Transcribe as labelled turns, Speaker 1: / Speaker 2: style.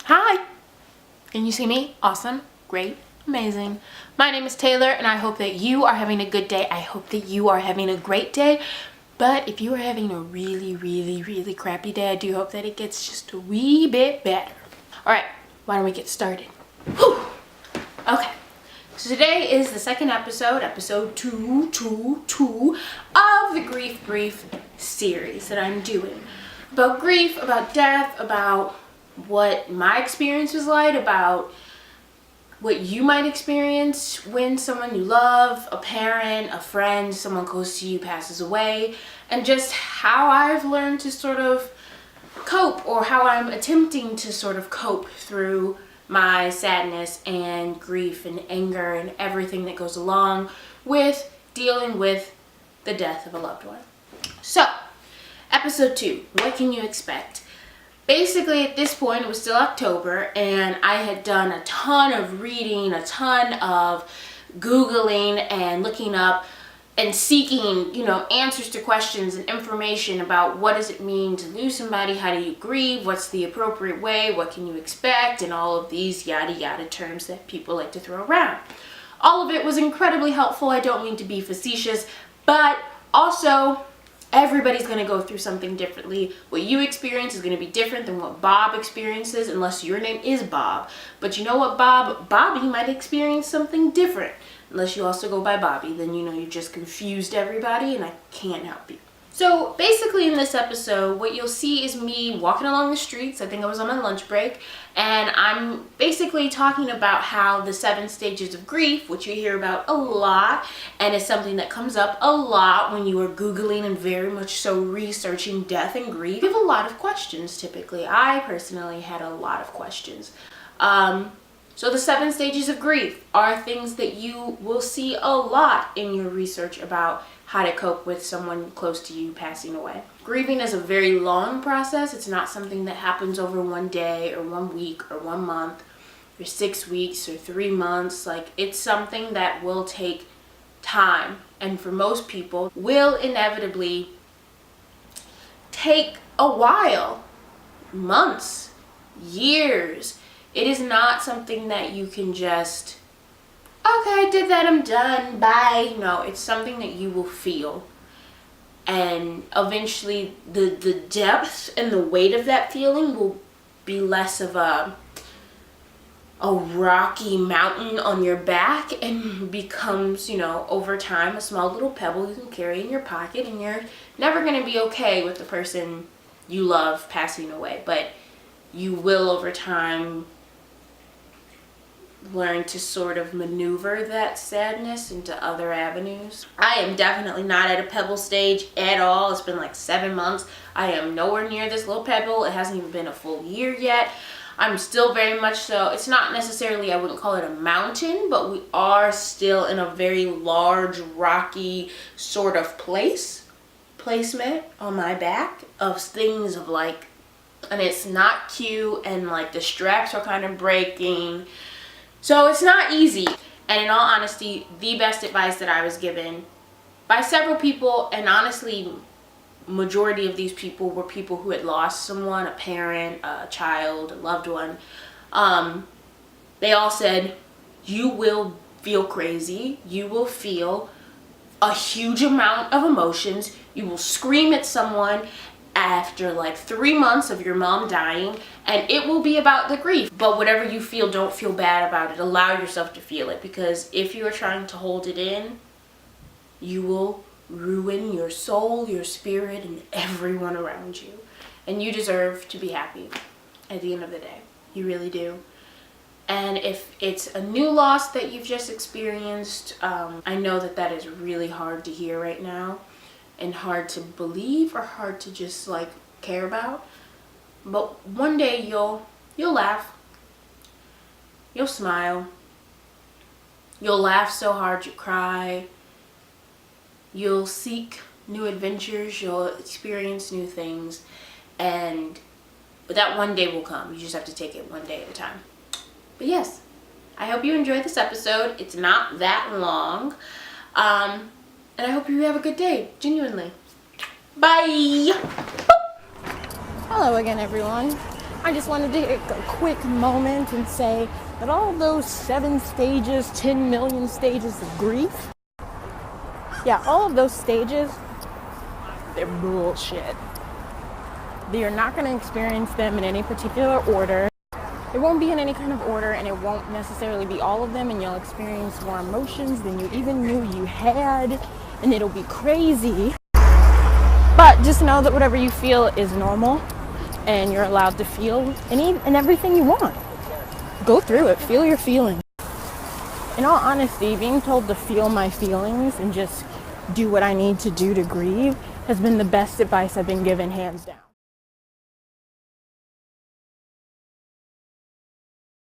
Speaker 1: Hi! Can you see me? Awesome, great, amazing. My name is Taylor and I hope that you are having a good day. I hope that you are having a great day. But if you are having a really crappy day, I do hope that it gets just a wee bit better. Alright, why don't we get started? Whew. Okay, so today is the second episode 222 of the Grief Brief series that I'm doing. About grief, about death, about what my experience was like, about what you might experience when someone you love, a parent, a friend, someone close to you passes away, and just how I've learned to sort of cope, or how I'm attempting to sort of cope through my sadness and grief and anger and everything that goes along with dealing with the death of a loved one. So, episode 2, what can you expect? Basically, at this point, it was still October, and I had done a ton of reading, a ton of Googling and looking up and seeking, answers to questions and information about what does it mean to lose somebody, how do you grieve, what's the appropriate way, what can you expect, and all of these yada yada terms that people like to throw around. All of it was incredibly helpful. I don't mean to be facetious, but also everybody's going to go through something differently. What you experience is going to be different than what Bob experiences, unless your name is Bob. But you know what, Bobby might experience something different. Unless you also go by Bobby, then you just confused everybody and I can't help you. So basically in this episode, what you'll see is me walking along the streets. I think I was on my lunch break, and I'm basically talking about how the 7 stages of grief, which you hear about a lot, and is something that comes up a lot when you are Googling and very much so researching death and grief. You have a lot of questions typically. I personally had a lot of questions. So the 7 stages of grief are things that you will see a lot in your research about how to cope with someone close to you passing away. Grieving is a very long process. It's not something that happens over one day or 1 week or 1 month or 6 weeks or 3 months. It's something that will take time, and for most people will inevitably take a while, months, years. It is not something that you can just, okay, I did that, I'm done, bye. No, it's something that you will feel. And eventually the depth and the weight of that feeling will be less of a rocky mountain on your back, and becomes, over time, a small little pebble you can carry in your pocket, and you're never going to be okay with the person you love passing away. But you will, over time, learn to sort of maneuver that sadness into other avenues. I am definitely not at a pebble stage at all. It's been like 7 months. I am nowhere near this little pebble. It hasn't even been a full year yet. I'm still very much so, it's not necessarily, I wouldn't call it a mountain, but we are still in a very large, rocky sort of placement on my back of things of and it's not cute, and the straps are kind of breaking. So it's not easy. And in all honesty, the best advice that I was given by several people, and honestly, majority of these people were people who had lost someone, a parent, a child, a loved one. They all said, you will feel crazy. You will feel a huge amount of emotions. You will scream at someone after 3 months of your mom dying, and it will be about the grief. But whatever you feel, don't feel bad about it. Allow yourself to feel it, because if you are trying to hold it in, you will ruin your soul, your spirit, and everyone around you. And you deserve to be happy at the end of the day. You really do. And if it's a new loss that you've just experienced, I know that is really hard to hear right now, and hard to believe, or hard to just care about. But one day you'll laugh, you'll smile, you'll laugh so hard you cry, you'll seek new adventures, you'll experience new things, but that one day will come. You just have to take it one day at a time. But yes, I hope you enjoyed this episode. It's not that long. And I hope you have a good day, genuinely. Bye!
Speaker 2: Hello again, everyone. I just wanted to take a quick moment and say that all those 7 stages, 10 million stages of grief, yeah, all of those stages, they're bullshit. You're not going to experience them in any particular order. It won't be in any kind of order, and it won't necessarily be all of them, and you'll experience more emotions than you even knew you had, and it'll be crazy. But just know that whatever you feel is normal, and you're allowed to feel and everything you want. Go through it. Feel your feelings. In all honesty, being told to feel my feelings and just do what I need to do to grieve has been the best advice I've been given, hands down.